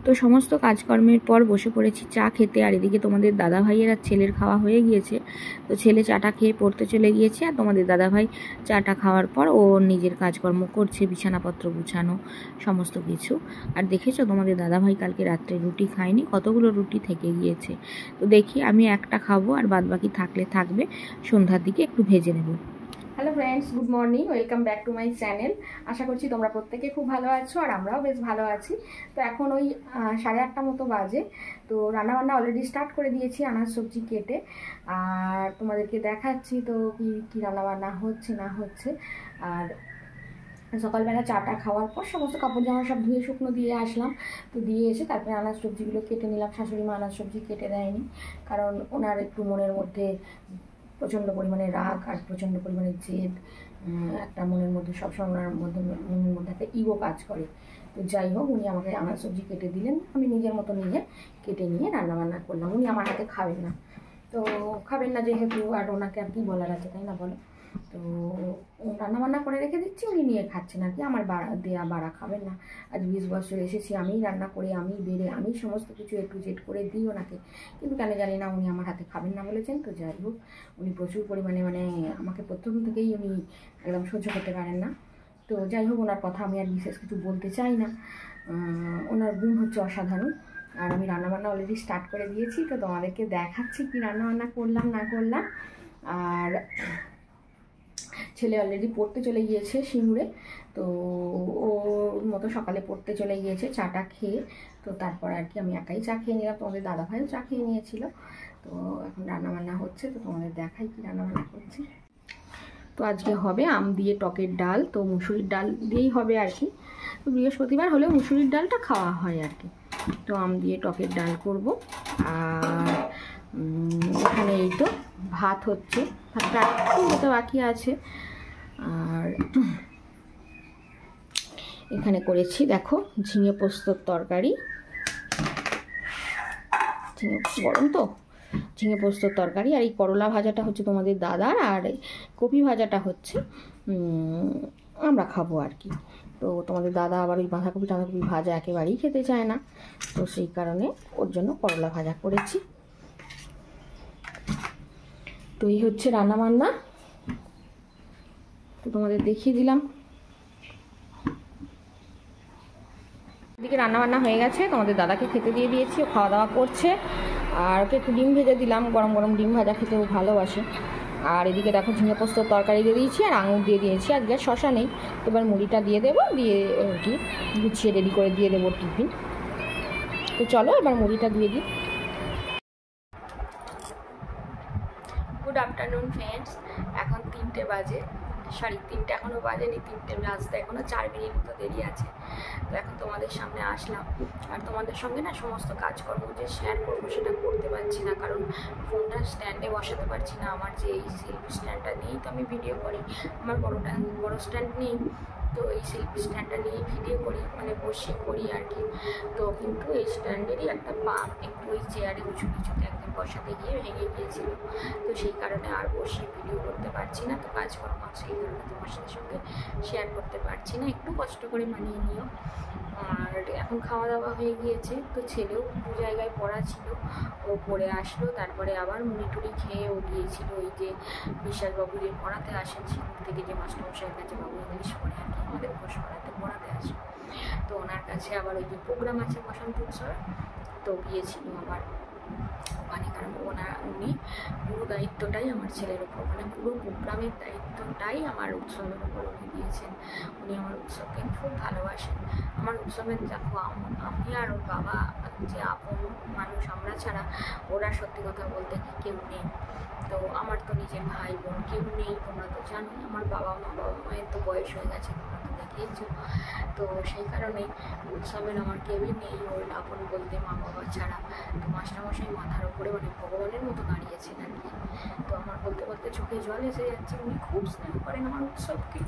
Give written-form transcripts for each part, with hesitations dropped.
তো সমস্ত কাজকর্মের পর বসে পড়েছি চা খেতে। আর এদিকে তোমাদের দাদা ভাইয়ের আর ছেলের খাওয়া হয়ে গিয়েছে। তো ছেলে চাটা খেয়ে পড়তে চলে গিয়েছে, আর তোমাদের দাদা ভাই চাটা খাওয়ার পর ও নিজের কাজকর্ম করছে, বিছানাপত্র গুছানো সমস্ত কিছু। আর দেখেছো তোমাদের দাদা ভাই কালকে রাত্রে রুটি খায়নি, কতগুলো রুটি থেকে গিয়েছে। তো দেখি আমি একটা খাবো, আর বাদবাকি থাকলে থাকবে, সন্ধ্যার দিকে একটু ভেজে নেব। Hello friends, good morning, welcome back to my channel. আশা করছি তোমরা প্রত্যেকে খুব ভালো আছো, আর আমরাও বেশ ভালো আছি। তো এখন ওই 8:30 মতো বাজে। তো রান্নাবান্না অলরেডি স্টার্ট করে দিয়েছি, আনাজ সবজি কেটে। আর তোমাদেরকে দেখাচ্ছি তো কি রান্নাবান্না হচ্ছে না হচ্ছে। আর সকালবেলা চাটা খাওয়ার পর সমস্ত কাপড় জামা সব ধুয়ে শুকনো দিয়ে আসলাম। তো দিয়ে এসে তারপরে আনাজ সবজিগুলো কেটে নিলাম। শাশুড়ি মা আনাজ সবজি কেটে দেয়নি, কারণ ওনার একটু মনের মধ্যে প্রচণ্ড পরিমাণে রাগ আর প্রচণ্ড পরিমাণে জেদ, একটা মনের মধ্যে সবসময় ওনার মনের মধ্যে একটা ইগো কাজ করে। তো যাই হোক, উনি আমাকে আনাজ সবজি কেটে দিলেন, আমি নিজের মতো নিজে কেটে নিয়ে রান্নাবান্না করলাম। উনি আমার হাতে খাবেন না, তো খাবেন না যেহেতু আর ওনাকে আর কি বলার আছে, তাই না বলো। তো রান্নাবান্না করে রেখে দিচ্ছি, উনি নিয়ে খাচ্ছেন আর কি, আমার দেয়া বাড়া খাবেন না। আজ 20 বছর এসেছি, আমিই রান্না করে, আমিই বেড়ে, আমি সমস্ত কিছু একটু জেড করে দিই ওনাকে, কিন্তু কেন জানি না উনি আমার হাতে খাবেন না বলেছেন। তো যাই হোক, উনি প্রচুর পরিমাণে আমাকে প্রথম থেকেই উনি একদম সহ্য করতে পারেন না। তো যাই হোক, ওনার কথা আমি আর বিশেষ কিছু বলতে চাই না। ওনার গুণ হচ্ছে অসাধারণ। আর আমি রান্নাবান্না অলরেডি স্টার্ট করে দিয়েছি, তো তোমাদেরকে দেখাচ্ছি কি রান্নাবান্না করলাম না করলাম। আর ছেলে অলরেডি পড়তে চলে গিয়েছে সিঙ্গুরে, তো ওর মতো সকালে পড়তে চলে গিয়েছে চাটা খেয়ে। তো তারপর আর কি আমি একাই চা খেয়ে নিলাম, তোমাদের দাদা ভাইও চা খেয়ে নিয়েছিল। তো এখন রান্নাবান্না হচ্ছে, তো তোমাদের দেখাই কি রান্নাবান্না করছি। তো আজকে হবে আম দিয়ে টকের ডাল, তো মুসুরির ডাল দিয়েই হবে আর কি। তো বৃহস্পতিবার হলেও মুসুরির ডালটা খাওয়া হয় আর কি। তো আম দিয়ে টকের ডাল করব। আর এখানে এই তো ভাত হচ্ছে, ভাতটা একটু হতে বাকি আছে। আর এখানে করেছি দেখো ঝিঙে পোস্তর তরকারি, ঝিঙে গরম তো, ঝিঙে পোস্তর তরকারি। আর এই করলা ভাজাটা হচ্ছে তোমাদের দাদার, আর কপি ভাজাটা হচ্ছে আমরা খাবো আর কি। তো তোমাদের দাদা আবার ওই বাঁধাকপি টাঁধাকপি ভাজা একেবারেই খেতে চায় না, তো সেই কারণে ওর জন্য করলা ভাজা করেছি। তো এই হচ্ছে রান্নাবান্না, তো তোমাদের দেখিয়ে দিলাম। এদিকে রান্নাবান্না হয়ে গেছে, তোমাদের দাদাকে খেতে দিয়ে দিয়েছি, ও খাওয়া দাওয়া করছে। আর ওকে একটু ডিম ভেজে দিলাম, গরম গরম ডিম ভাজা খেতে ও ভালোবাসে। আর এদিকে দেখো ঝিঙে পোস্তর তরকারি দিয়ে দিয়েছি, আর আঙুর দিয়ে দিয়েছি। আজকে শশা নেই, এবার মুড়িটা দিয়ে দেবো, দিয়ে আর কি গুছিয়ে রেডি করে দিয়ে দেবো টিফিন। তো চলো এবার মুড়িটা দিয়ে দিই। গুড আফটারনুন ফ্রেন্ডস, এখন 3টে বাজে, সরি 3টে এখনও বাজেনি, 3টে বাজতে এখনও 4 মিনিট মতো দেরি আছে। তো এখন তোমাদের সামনে আসলাম, আর তোমাদের সঙ্গে না সমস্ত কাজকর্ম যে শেয়ার করবো সেটা করতে পারছি না, কারণ ফোনটা স্ট্যান্ডে বসাতে পারছি না। আমার যে এই সেলফি স্ট্যান্ডটা নেই, তো আমি ভিডিও করি, আমার বড় স্ট্যান্ড নেই, তো এই সেলফি স্ট্যান্ডটা নিয়ে ভিডিও করি, বসে করি আর কি। তো কিন্তু এই স্ট্যান্ডেরই একটা পা একটু ওই চেয়ারে উঁচু কিছুতে একদিন বসাতে গিয়ে ভেঙে গিয়েছিল, তো সেই কারণে আর বসে ভিডিও করতে পারছি না। তো কাজকর্ম সেই কারণে তোমার সঙ্গে শেয়ার করতে পারছি না, একটু কষ্ট করে মানিয়ে নিও। আর এখন খাওয়া দাওয়া হয়ে গিয়েছে, তো ছেলেও 2 জায়গায় পড়া ছিল, ও পড়ে আসলো, তারপরে আবার মুড়ি টুড়ি খেয়ে ও গিয়েছিল ওই যে বিশ্বাসবাবু যে পড়াতে আসেন সিঙ্গুর থেকে, যে মাস্টারমশাইয়ের কাছে বাবু ইংলিশ পড়ে আর কি, আমাদের ঘোষ পড়াতে আসে। তো ওনার কাছে আবার ওই যে প্রোগ্রাম আছে বসন্ত উৎসব, তো গিয়েছিল আবার ওখানে, কারণ উনি পুরো দায়িত্বটাই আমার ছেলের ওপর, পুরো প্রোগ্রামের দায়িত্বটাই আমার উৎসবের ওপর উনি দিয়েছেন। উনি আমার উৎসবকে খুব ভালোবাসেন। আমার উৎসবের দেখো আমি আর ওর বাবা যে আপন মানুষ, আমরা ছাড়া ওরা সত্যি কথা বলতে কেউ নেই। তো আমার তো নিজের ভাই বোন কেউ নেই, তোমরা তো জানোই। আমার বাবা মায়ের তো বয়স হয়ে গেছে, তোমরা তো দেখেইছো। তো সেই কারণেই উৎসবের আমার কেউই নেই ওর আপন বলতে, মা বাবা ছাড়া। তো মাস্টারমশাই মাথার উপরে ভগবানের মতো দাঁড়িয়েছেন আর কি। তো আমার বলতে বলতে চোখে জল এসে যাচ্ছে, উনি খুব স্নেহ করেন আমার উৎসবকে,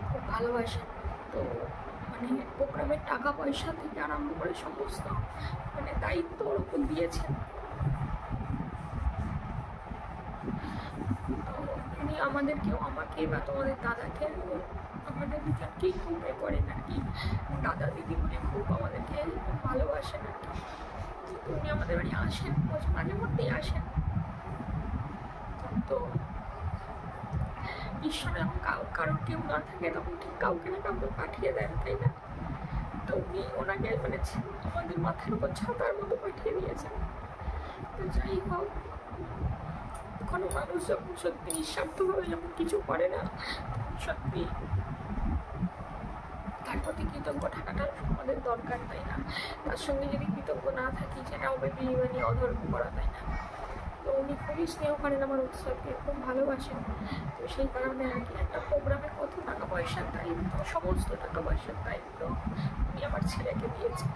খুব ভালোবাসেন। তো প্রোগ্রামের টাকা পয়সা থেকে আরম্ভ করে সমস্ত দায়িত্ব ওর উপর দিয়েছেন। তো উনি আমাদেরকেও, আমাকে বা তোমাদের দাদাকে, আমাদের দুজনকেই খুব এ করেন আর কি। দাদা দিদিমণি খুব আমাদেরকে ভালোবাসেন আর কি। উনি আমাদের বাড়ি আসেন, মাঝে মধ্যেই আসেন। তো ঈশ্বর যখন কারোর কেউ না থাকে তখন ঠিক কাউকে না কাউকে পাঠিয়ে দেন, তাই না? তো উনি ওনাকে মানে আমাদের মাথার উপর ছাতার মতো পাঠিয়ে দিয়েছেন। তো যাই হোক, কোনো মানুষ যখন সত্যি নিঃস্বার্থভাবে যখন কিছু করে না, সত্যি তার প্রতি কৃতজ্ঞ থাকাটা আমাদের দরকার, তাই না? তার সঙ্গে যদি কৃতজ্ঞ না থাকি, সেটা হবে বেইমানি, অধর্ম করা, তাই না? তো উনি খুবই স্নেহ করেন আমার উৎসবকে, খুব ভালোবাসেন। তো সেই কারণে আর কি একটা প্রোগ্রামে কত টাকা পয়সার দায়িত্ব, সমস্ত টাকা পয়সার দায়িত্ব উনি আমার ছেলেকে দিয়েছেন।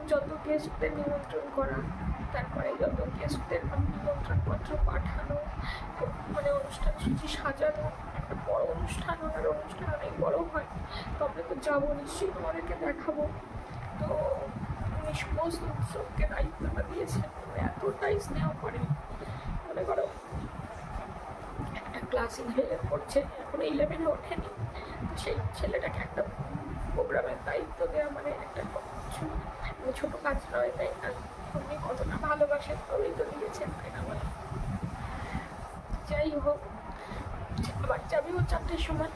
যত গেস্টদের নিমন্ত্রণ করা, তারপরে যত গেস্টদের নিমন্ত্রণপত্র পাঠানো, মানে অনুষ্ঠান সূচি সাজানো, একটা বড় অনুষ্ঠান, ওনার অনুষ্ঠান অনেক বড় হয়। তো আমরা তো যাবো, নিশ্চয়ই তোমাদেরকে দেখাবো। তো উনি সমস্ত উৎসবকে দায়িত্বটা দিয়েছেন, এতটাই স্নেহ করেন। মনে করো একটা ক্লাস 11 পড়ছে, এখন 11-এ ওঠেনি, তো সেই ছেলেটাকে একটা প্রোগ্রামের দায়িত্ব দেওয়া মানে একটা ছোট কাজ নয়, তাই না? উনি কতটা ভালোবাসেন, তবেই তো দিয়েছেন, তাই না? বলে যাই হোক, আবার যাবেও 4টের সময়।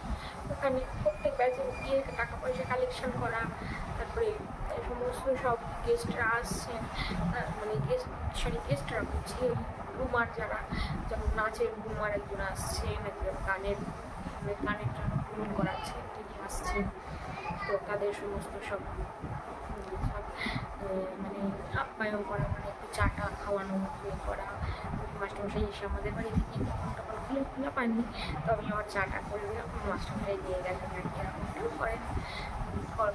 ওখানে প্রত্যেক ব্যাচে গিয়ে টাকা পয়সা কালেকশন করা, তারপরে সমস্ত সব গেস্টরা আসছেন, মানে গেস্টরা বলছি রুমার, যারা যেমন নাচের রুমার একজন আসছেন, একজন গানের জন্য পূরণ করাচ্ছেন, তিনি আসছেন। তো তাদের সমস্ত সব মানে আপ্যায়ন করা, মানে একটু চাটা খাওয়ানো, করা। মাস্টারমশাই এসে আমাদের বাড়ি থেকে তখন খোলা পাননি, তো আমি আমার চাটা করে মাস্টারমশাই দিয়ে গেলেন আর কি। এরকমটাও করেন,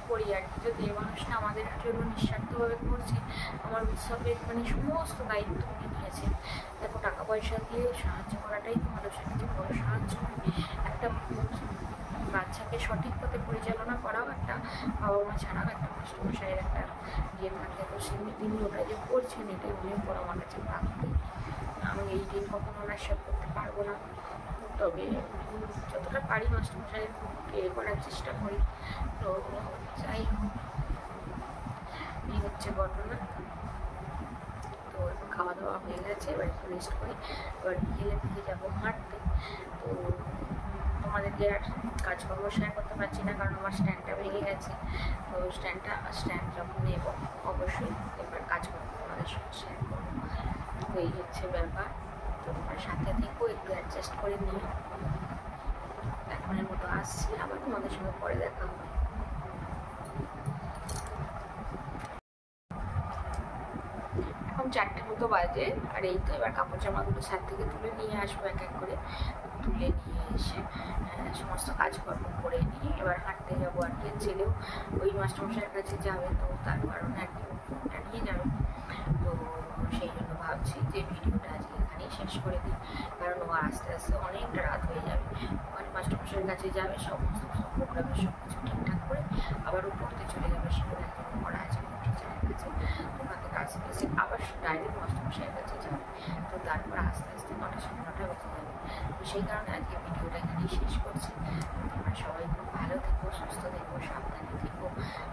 করি আর কি। যদি এই মানুষটা আমাদের জন্য নিঃস্বার্থভাবে করছে, আমার উৎসবের মানে সমস্ত দায়িত্ব উনি নিয়েছেন। দেখো, টাকা পয়সা দিয়ে সাহায্য করাটাই তো মানুষের কাছে বড় সাহায্য। একটা বাচ্চাকে সঠিক পথে পরিচালনা করাও একটা বাবা মা ছাড়াও একটা মাস্টারমশাইয়ের একটা ইয়ে থাকে। তো তিনি ওটা যে করছেন, এটাই উনি পর আমার কাছে প্রাপ্তি। আমি এই দিন কখনো ওনার সাথে করতে পারবো না, তবে যতটা পারি মাস্টারমশাইয়ের এ করার চেষ্টা করি। তো যাই হোক, এই হচ্ছে ঘটনা। তো এখন খাওয়া দাওয়া হয়ে গেছে, এবার একটু রেস্ট করি, এবার বিকেলের দিকে যাবো হাঁটতে। তো তোমাদেরকে আর কাজকর্ম শেয়ার করতে পারছি না, কারণ আমার স্ট্যান্ডটা ভেঙে গেছে। তো স্ট্যান্ড যখন নেব, অবশ্যই এবার কাজকর্ম তোমাদের সঙ্গে শেয়ার করবো। তো এই হচ্ছে ব্যাপার। তো তোমার সাথে থেকেও একটু অ্যাডজাস্ট করে নিয়ে এখনের মতো আসছি, আবার তোমাদের সঙ্গে পরে দেখা হবে। এখন 4টে মতো বাজে, আর এই তো এবার কাপড় জামাগুলো ছাদ থেকে তুলে নিয়ে আসবো এক এক করে। তুলে নিয়ে এসে সমস্ত কাজকর্ম করে নিয়ে এবার হাঁটতে যাবো আর কি। ছেলেও ওই মাস্টারমশাইয়ের কাছে যাবে, তো তার কারণে আর কি ফোনটা নিয়ে যাবে। তো সেই জন্য ভাবছি যে ভিডিওটা আজকে এখানেই শেষ করে দিই, কারণ ও আস্তে আস্তে অনেকটা রাত হয়ে যাবে। ওখানে মাস্টারমশাইয়ের কাছে যাবে, সমস্ত প্রোগ্রামের সব কিছু ঠিকঠাক করে আবার ও পড়তে চলে যাবে। সেখানে একজন পড়া আছে টিচারের কাছে, ওখান থেকে আস্তে আস্তে আবার ডাইরেক্ট মাস্টারমশাইয়ের কাছে যাবে। তো তারপর আস্তে আস্তে 9টা বেজে যাবে। তো সেই কারণে আজকে ভিডিওটা এখানেই শেষ করছি। তোমরা সবাই খুব ভালো থেকো, সুস্থ থেকো, সাবধানে থেকো।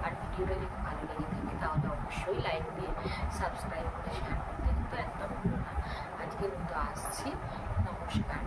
আর ভিডিওটা যদি ভালো লেগে থাকে তাহলে অবশ্যই লাইক দিয়ে সাবস্ক্রাইব করে শেয়ার করতে কিন্তু একদম ভুলো না। আজকের মতো আসছি, নমস্কার।